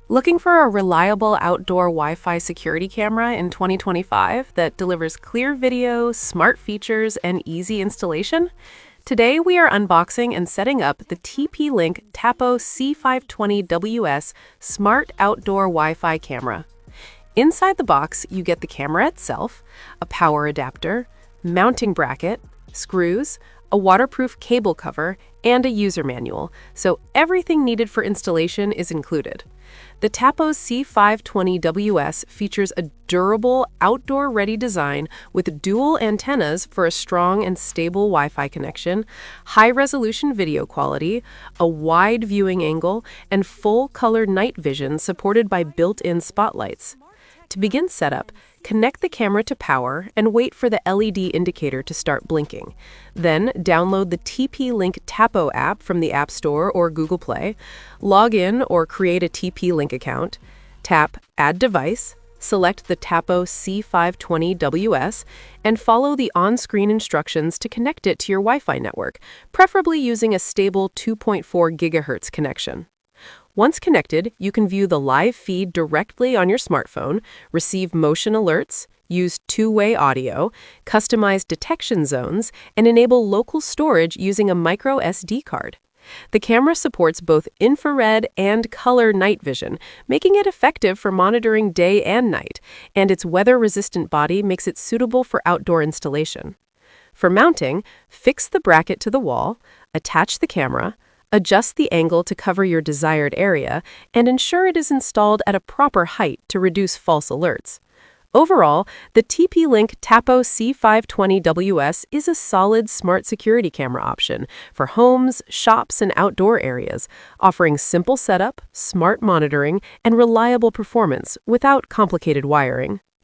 Looking for a reliable outdoor Wi-Fi security camera in 2025 that delivers clear video, smart features, and easy installation? Today, we are unboxing and setting up the TP-Link Tapo C520WS Smart Outdoor Wi-Fi Camera. Inside the box, you get the camera itself, a power adapter, mounting bracket, screws, a waterproof cable cover, and a user manual, so everything needed for installation is included. The Tapo C520WS features a durable, outdoor-ready design with dual antennas for a strong and stable Wi-Fi connection, high-resolution video quality, a wide viewing angle, and full-color night vision supported by built-in spotlights. To begin setup, connect the camera to power and wait for the LED indicator to start blinking. Then download the TP-Link Tapo app from the App Store or Google Play, log in or create a TP-Link account, tap Add Device, select the Tapo C520WS, and follow the on-screen instructions to connect it to your Wi-Fi network, preferably using a stable 2.4 GHz connection. Once connected, you can view the live feed directly on your smartphone, receive motion alerts, use two-way audio, customize detection zones, and enable local storage using a micro SD card. The camera supports both infrared and color night vision, making it effective for monitoring day and night, and its weather-resistant body makes it suitable for outdoor installation. For mounting, fix the bracket to the wall, attach the camera, adjust the angle to cover your desired area, and ensure it is installed at a proper height to reduce false alerts. Overall, the TP-Link Tapo C520WS is a solid smart security camera option for homes, shops, and outdoor areas, offering simple setup, smart monitoring, and reliable performance without complicated wiring.